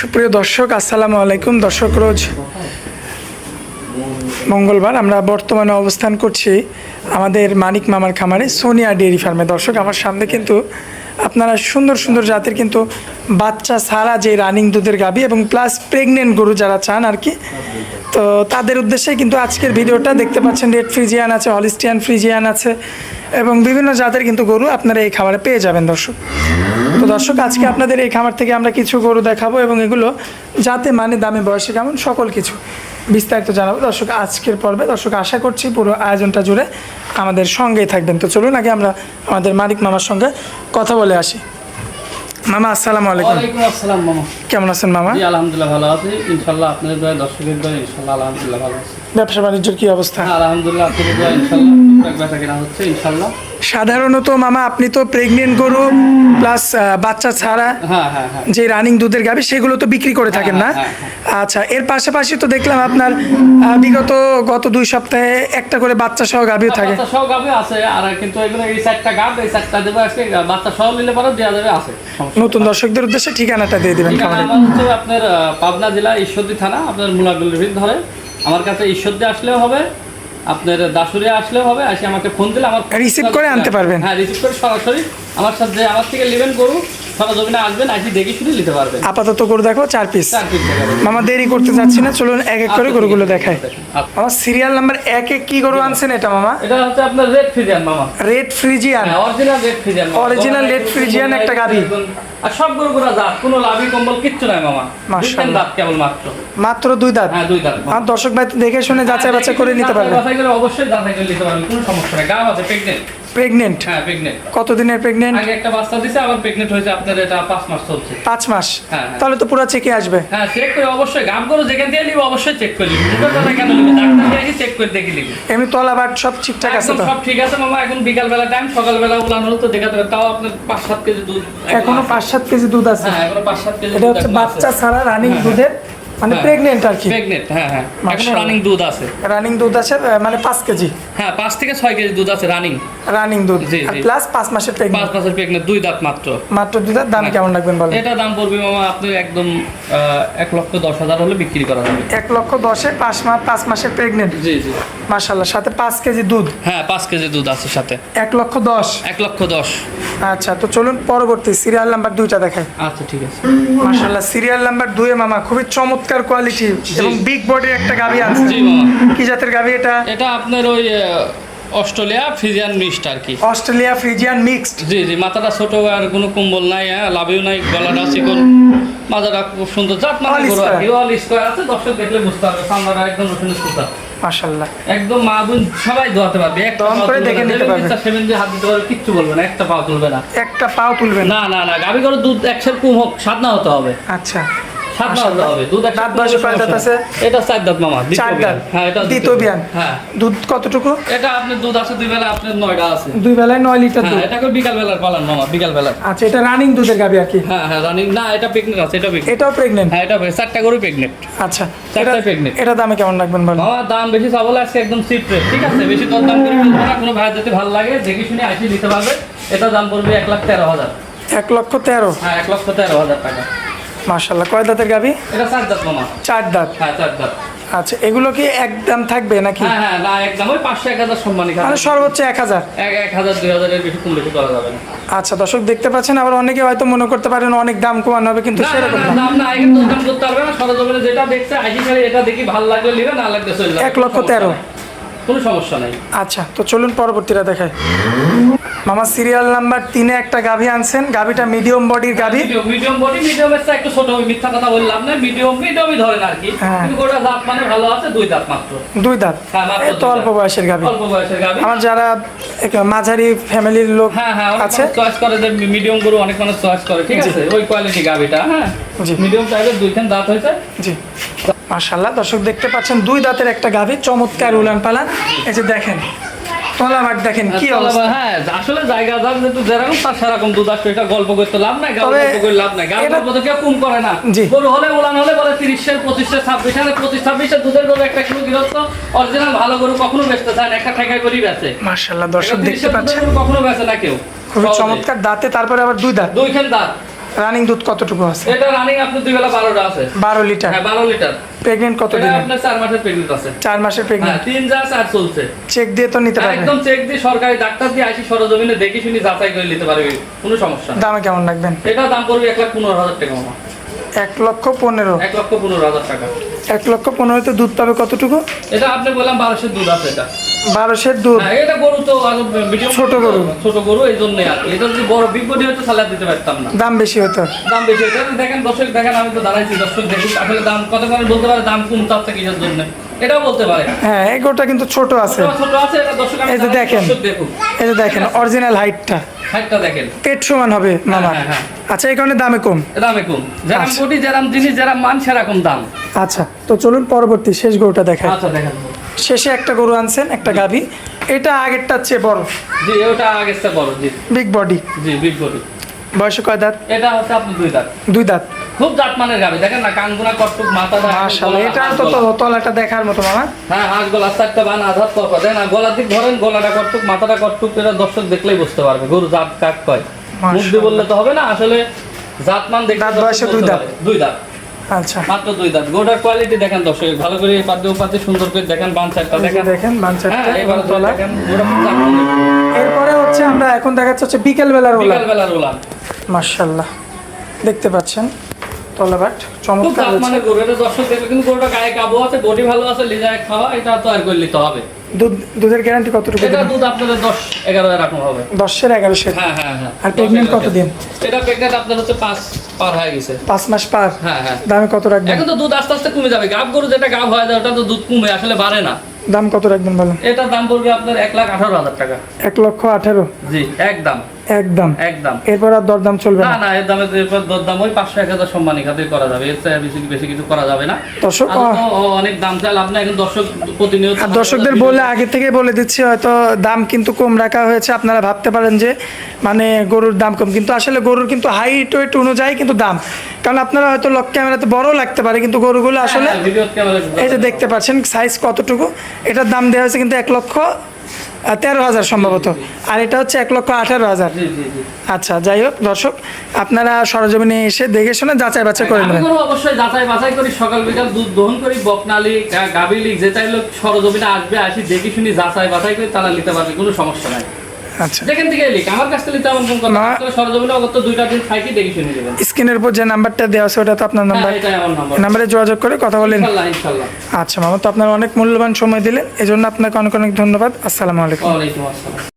সুপ্রিয় দর্শক, আসসালামু আলাইকুম। দর্শক, রোজ মঙ্গলবার আমরা বর্তমানে অবস্থান করছি আমাদের মানিক মামার খামারে সোনিয়া ডেয়ারি ফার্মে। দর্শক, আমার সামনে কিন্তু আপনারা সুন্দর সুন্দর জাতের কিন্তু বাচ্চা ছাড়া যে রানিং দুধের গাভী এবং প্লাস প্রেগনেন্ট গরু যারা চান আর কি, তো তাদের উদ্দেশ্যে কিন্তু আজকের ভিডিওটা দেখতে পাচ্ছেন। রেড ফ্রিজিয়ান আছে, হলিস্টিয়ান ফ্রিজিয়ান আছে এবং বিভিন্ন জাতের কিন্তু গরু আপনারা এই খামারে পেয়ে যাবেন দর্শক। তো দর্শক, আজকে আপনাদের এই খামার থেকে আমরা কিছু গরু দেখাবো এবং এগুলো যাতে মানে দামে বয়সে কেমন সকল কিছু বিস্তারিত জানাবো দর্শক আজকের পর্বে। দর্শক, আশা করছি পুরো আয়োজনটা জুড়ে আমাদের সঙ্গেই থাকবেন। তো চলুন আগে আমরা আমাদের মানিক মামার সঙ্গে কথা বলে আসি। মামা, আসসালামু আলাইকুম। ওয়ালাইকুম আসসালাম মামা। কেমন আছেন মামা? জি আলহামদুলিল্লাহ ভালো আছি, ইনশাআল্লাহ আপনাদের দোয়া, দর্শকের দোয়া, ইনশাআল্লাহ আলহামদুলিল্লাহ ভালো আছি। ব্যবসা বাণিজ্যের কি অবস্থা? আলহামদুলিল্লাহ আপনাদের দোয়া, ইনশাআল্লাহ টুকটাক বেচা কেনা হচ্ছে ইনশাআল্লাহ। সাধারণত মামা আপনি তো প্রেগনেন্ট গরু প্লাস বাচ্চা ছাড়া যে রানিং দুধের গাভী সেগুলো তো বিক্রি করে থাকেন না? আচ্ছা, এর পাশাপাশি তো দেখলাম আপনার গত 2 সপ্তাহে একটা করে বাচ্চা সহ গাভীও থাকে। বাচ্চা সহ গাভী আছে, আর কিন্তু এগুলো এই 4টা গাভ, এই 4টা দেব আজকে, বাচ্চা সহ নিলে পরে দেওয়া যাবে আছে। নতুন দর্শকদের উদ্দেশ্যে ঠিকানাটা দিয়ে দিবেন। আমার হচ্ছে আপনার পাবনা জেলা ঈশ্বরদী থানা, আপনার মুলাগুলির ধরে আমার কাছে ঈশ্বরদী আসলেও হবে, আপনার দাসুরিয়া আসলেও হবে। আসে আমাকে ফোন দিলে আমার রিসিভ করে আনতে পারবেন। হ্যাঁ, রিসিভ করে সরাসরি আমার সাথে আমার থেকে নেবেন গরু, সরজমিনে আসবেন, আসি দেখে শুনে নিতে পারবেন। আপাতত গরু দেখো 4 পিস। মামা দেরি করতে যাচ্ছি না, চলুন এক এক করে গরুগুলো দেখাই। আমার সিরিয়াল নাম্বার 1-এ কি গরু আনছেন এটা মামা? এটা হচ্ছে আপনার রেড ফ্রিজিয়ান মামা। Red Friesian, original red Friesian, original red Friesian একটা গাভী। আর সব গরুগুলো দাঁত, কোনো লাভি কম্বল কিচ্ছু নাই মামা, মাশাআল্লাহ। দাঁত কেবল মাত্র 2 দাঁত। হ্যাঁ, 2 দাঁত। আর দর্শক ভাই দেখে শুনে যাচাই বাছাই করে নিতে পারবেন। যাচাই করে অবশ্যই যাচাই করে নিতে পারবেন, কোনো সমস্যা নাই। গাভ আছে প্রেগনেন্ট। হ্যাঁ, প্রেগনেন্ট। কতদিনের প্রেগনেন্ট? আগে একটা বাচ্চা দিছে, আবার প্রেগনেন্ট হয়েছে আপনার, এটা 5 মাস চলছে। 5 মাস? হ্যাঁ। তাহলে তো পুরো চেকে আসবে। হ্যাঁ, চেক করে অবশ্যই গাভ গরু যেখান থেকে নিব অবশ্যই চেক করে নিব। মুখের কথা কেন নিব? ডাক্তার দিয়ে চেক করে দেখে নিব। এমনি তলা বাট সব ঠিকঠাক আছে তো? সব ঠিক আছে মামা। এখন বিকাল বেলা টাইম, সকাল বেলা উলান হলো তো দেখাতে হবে। তাও আপনার 5-7 কেজি দুধ, এখনো 5-7 কেজি দুধ আছে। হ্যাঁ, এখনো 5-7 কেজি। এটা হচ্ছে বাচ্চা ছাড়া রানিং দুধের, মানে প্রেগনেন্ট আর কি। প্রেগনেন্ট, হ্যাঁ হ্যাঁ, এখনো রানিং দুধ আছে। রানিং দুধ আছে মানে 5 কেজি। হ্যাঁ, 5 থেকে 6 কেজি দুধ আছে রানিং দুধ। আর প্লাস 5 মাসের প্রেগনেন্ট। 5 মাসের প্রেগনেন্ট, 2 দাঁত মাত্র 2 দাঁত। দাম কেমন রাখবেন বলেন? এটা দাম পড়বে মামা আপনি একদম 1,10,000 হলে বিক্রি করা যাবে। 1,10,000-এ 5 মাসের প্রেগনেন্ট। জি জি, মাশাআল্লাহ। সাথে 5 কেজি দুধ। হ্যাঁ, 5 কেজি দুধ আছে সাথে। 1,10,000। 1,10,000। আচ্ছা, তো চলুন পরবর্তী সিরিয়াল নাম্বার 2টা দেখাই। আচ্ছা, ঠিক আছে। মাশাআল্লাহ, সিরিয়াল নাম্বার 2-এ মামা খুবই চমৎকার কোয়ালিটি এবং বিগ বডির একটা গাভী আছে। জি মামা। কি জাতের গাভী এটা? এটা আপনার ওই অস্ট্রেলিয়া ফ্রিজিয়ান মিক্সড আর কি। Australia Friesian mixed. জি জি, মাথাটা ছোট, আর কোনো কম্বল নাই, হ্যাঁ, লাভিও নাই, গলাটা চিকন, মাথাটা খুব সুন্দর। জাত মানে গরু আর কি, অল স্কয়ার আছে। দর্শক দেখলে বুঝতে পারবে, সামনাটা একদম নতুন সুতা। মাশাআল্লাহ, একদম মা বোন সবাই ধোয়াতে পারবে, একটা দম করে দেখে নিতে পারবে। 7 দিয়ে হাত দিতে পারবে, কিচ্ছু বলবে না, একটা পাও তুলবে না। একটা পাও তুলবে না? না না না, গাভী গরুর দুধ একশের কম হোক, স্বাদ না হতে হবে। আচ্ছা, স্বাদ না হতে হবে। দুধ দাঁত বয়সে কয় দাঁত আছে? এটা 4 দাঁত মামা। 4 দাঁত। হ্যাঁ, এটা দ্বিতীয় বিয়ান। হ্যাঁ। দুধ কতটুকু? এটা আপনার দুধ আছে 2 বেলা, আপনার 9টা আছে। 2 বেলায় 9 লিটার দুধ। হ্যাঁ, এটা বিকাল বেলার পালান মামা, বিকাল বেলা। আচ্ছা, এটা রানিং দুধের গাভী আর কি? হ্যাঁ হ্যাঁ, রানিং না, এটা প্রেগনেন্ট আছে, এটা প্রেগনেন্ট। এটাও প্রেগনেন্ট? হ্যাঁ, এটা 4টা গরু প্রেগনেন্ট। আচ্ছা, 4টা প্রেগনেন্ট। এটা দামে কেমন রাখবেন বলেন? মামা দাম বেশি চাবলে আজকে একদম চিপ রেট, ঠিক আছে? বেশি দর দাম করে বলবো না, কোনো ভাই যদি ভালো লাগে দেখে শুনে আসি দিতে পারবে। এটা দাম পড়বে 1,13,000। 1,13,000? হ্যাঁ, 1,13,000 টাকা। মাশাআল্লাহ। কয় দাঁতের গাভী? এটা 4 দাঁত মামা। 4 দাঁত। হ্যাঁ, 4 দাঁত। আচ্ছা, এগুলো কি একদম থাকবে নাকি? হ্যাঁ হ্যাঁ, না একদম ওই 500-1,000 সম্মানী, মানে সর্বোচ্চ 1,000? 1,000-2,000 এর বেশি কম বেশি করা যাবে না। আচ্ছা, দর্শক দেখতে পাচ্ছেন, আবার অনেকে হয়তো মনে করতে পারেন অনেক দাম কমানো হবে, কিন্তু সেরকম না। দাম না, আগে দাম করতে পারবে না, সরজমিনে যেটা দেখছে আইজি খালি এটা দেখি ভালো লাগলে নিবে, না লাগলে চলে যাবে। 1,13,000? কোনো সমস্যা নাই। আচ্ছা, তো চলুন পরবর্তীটা দেখাই। মামা সিরিয়াল নাম্বার 3-এ একটা গাভী আনছেন। গাভীটা মিডিয়াম বডির গাভী। মিডিয়াম বডি, মিডিয়ামের চেয়ে একটু ছোট, মিথ্যা কথা বললাম না, মিডিয়ামই ধরেন আর কি। কিন্তু গোটা দাঁত মানে ভালো আছে, 2 দাঁত মাত্র। 2 দাঁত? হ্যাঁ, মাত্র। এই তো অল্প বয়সের গাভী। অল্প বয়সের গাভী। আমার যারা মাঝারি ফ্যামিলির লোক হ্যাঁ হ্যাঁ, আছে চয়েস করে যে মিডিয়াম গরু, অনেক মানুষ চয়েস করে, ঠিক আছে? ওই কোয়ালিটি গাভীটা। হ্যাঁ, মিডিয়াম টাইপের 2খান দাঁত হয়েছে। জি, মাশাআল্লাহ। দর্শক দেখতে পাচ্ছেন 2 দাঁতের একটা গাভী, চমৎকার উলান পালান। এই যে দেখেন তলাবাট, দেখেন কি অবস্থা। হ্যাঁ, আসলে জায়গা যার যেরকম তার সেরকম দুধ আসবে, এটা গল্প করতে লাভ নাই, গল্প করে লাভ নাই। গল্প তো কেউ কম করে না। গরু হলে উলান হলে বলে 30-এর 25-এর 26, 25-26-এর দুধের গরু একটা কিলো গৃহস্থ অরিজিনাল ভালো গরু কখনো বেচতে চায় না, একটা ঠেকাই করেই বেচে। মাশাআল্লাহ, দর্শক দেখতে পাচ্ছেন কখনো বেচে না কেউ। খুব চমৎকার দাঁতে, তারপরে আবার 2 দাঁত। 2খান দাঁত। রানিং দুধ কতটুকু আছে? এটা রানিং আপনার দুই বেলা 12টা আছে। 12 লিটার। হ্যাঁ 12 লিটার। প্রেগন্যান্ট কত দিন? এটা আপনার 4 মাসের প্রেগন্যান্ট আছে। 4 মাসের প্রেগন্যান্ট। হ্যাঁ 3 যা 4 চলছে। চেক দিয়ে তো নিতে পারবে? একদম চেক দিয়ে সরকারি ডাক্তার দিয়ে আসি সরজমিনে দেখে শুনি যাচাই করে নিতে পারবে, কোনো সমস্যা না। দামে কেমন রাখবেন? এটা দাম পড়বে 1,15,000 টাকা মামা। 1,15,000। 1,15,000 টাকা। 1,15,000 তে দুধ পাবে কতটুকু? এটা আপনি বললাম 1200 দুধ আছে এটা। 1200 দুধ। হ্যাঁ এটা গরু তো মিডিয়াম ছোট গরু। ছোট গরু এই জন্য আর কি। এটা যদি বড় বিগ বডি হতো তাহলে দিতে পারতাম না। দাম বেশি হতো। দাম বেশি হতো। দেখেন দর্শক দেখেন, আমি তো দাঁড়াইছি, দর্শক দেখুন আসলে দাম কত করে বলতে পারে, দাম কম চাচ্ছে কিসের জন্য এটাও বলতে পারে। হ্যাঁ এই গরুটা কিন্তু ছোট আছে। ছোট আছে এটা দর্শক। এই যে দেখেন, দেখুন এই যে দেখেন অরিজিনাল হাইটটা দেখেন পেট সমান হবে মামা। হ্যাঁ। আচ্ছা এই কারণে দামে কম। দামে কম, যেরকম আচ্ছা। বডি যেরকম জিনিস যেরকম মান সেরকম দাম। আচ্ছা তো চলুন পরবর্তী শেষ গরুটা দেখাই। আচ্ছা দেখেন, শেষে একটা গরু আনছেন, একটা গাভী। এটা আগেরটার চেয়ে বড়। জি ওটা আগের চেয়ে বড়। জি বিগ বডি। জি বিগ বডি। বয়সে কয় দাঁত? এটা হচ্ছে আপনার 2 দাঁত। 2 দাঁত। খুব জাত মানের গাবি, দেখেন না কানগুনা কটটুক মাথাটা। মাশাআল্লাহ, এটা তো তলাটা দেখার মতো মামা। হ্যাঁ হাঁস গলা 4টা বান আধাত কথা দেন না, গলার দিক ধরেন, গলাটা কটটুক মাথাটা কটটুক, এটা দর্শক দেখলেই বুঝতে পারবে গরু জাত কাক কয়। মুখ দিয়ে বললে তো হবে না, আসলে জাত মান দেখতে। দাঁত বয়সে 2 দাঁত। 2 দাঁত। আচ্ছা মাত্র 2 দাঁত। গোটার কোয়ালিটি দেখেন দর্শক, ভালো করে পাদ্য পাতে সুন্দর করে দেখেন, বান চারটা দেখেন। দেখেন বান চারটা। হ্যাঁ এবার তলা দেখেন গোটা খুব জাত মানের। এরপরে হচ্ছে আমরা এখন দেখাচ্ছি হচ্ছে বিকেল বেলার ওলা। বিকাল বেলার ওলান। মাশাআল্লাহ দেখতে পাচ্ছেন তলাবাট খুব চমৎকার জাত হয়েছে। মানের গরু, এটা দর্শক দেখলে কিন্তু গরুটা গায়ে কাবু আছে, বডি ভালো আছে, লিজায় খাওয়া, এটা তো আর করে নিতে হবে। দুধের গ্যারান্টি কতটুকু? এটা দুধ আপনাদের 10-11 এরকম হবে। 10 11 হ্যাঁ হ্যাঁ হ্যাঁ। আর প্রেগন্যান্ট কত দিন? এটা প্রেগন্যান্ট আপনার হচ্ছে 5 পার হয়ে গেছে। 5 মাস পার। হ্যাঁ হ্যাঁ। দামে কত রাখবেন? এখন তো দুধ আস্তে আস্তে কমে যাবে, গাব গরু যেটা গাব হয়ে যায় ওটা তো দুধ কমে আসলে বাড়ে না। দাম কত রাখবেন বলেন? এটার দাম পড়বে আপনার 1,18,000 টাকা। 1,18,000। জি একদম একদম। একদম। এরপর আর দরদাম চলবে না না? না, এর দামে এরপর দরদাম ওই 500-1000 সম্মানী খাতে করা যাবে, এর চেয়ে বেশি বেশি কিছু করা যাবে না। দর্শক আর তো অনেক দাম চাল আপনি এখন দর্শক প্রতিনিয়ত। আর দর্শকদের বলে আগে থেকে বলে দিচ্ছি, হয়তো দাম কিন্তু কম রাখা হয়েছে, আপনারা ভাবতে পারেন যে মানে গরুর দাম কম, কিন্তু আসলে গরুর কিন্তু হাইট ওয়েট অনুযায়ী কিন্তু দাম, কারণ আপনারা হয়তো লক ক্যামেরাতে বড় লাগতে পারে কিন্তু গরুগুলো আসলে এই যে দেখতে পাচ্ছেন সাইজ কতটুকু। এটার দাম দেওয়া হয়েছে কিন্তু 1,13,000 সম্ভবত, আর এটা হচ্ছে 1,18,000। জি জি জি। আচ্ছা যাই হোক দর্শক, আপনারা সরজমিনে এসে দেখে শুনে যাচাই বাছাই করে নেবেন। আমি অবশ্যই যাচাই বাছাই করি, সকাল বিকাল দুধ দহন করি, বকনালি গাবিলি যেটাই লোক সরজমিনে আসবে, আসি দেখে শুনি যাচাই বাছাই করে তারা নিতে পারবে, কোনো সমস্যা নাই। আচ্ছা যেখান থেকে এলি আমার কাছ থেকে তেমন কোন কথা না, সরজমিনে অগত 2টা দিন থাকি দেখে শুনে নেবেন। স্ক্রিনের উপর যে নাম্বারটা দেওয়া আছে ওটা তো আপনার নাম্বার, হ্যাঁ এটাই আমার নাম্বার। নাম্বারে যোগাযোগ করে কথা বলেন। ইনশাআল্লাহ ইনশাআল্লাহ। আচ্ছা মামা, তো আপনার অনেক মূল্যবান সময় দিলেন, এজন্য আপনাকে অনেক অনেক ধন্যবাদ। আসসালামু আলাইকুম। ওয়ালাইকুম আসসালাম।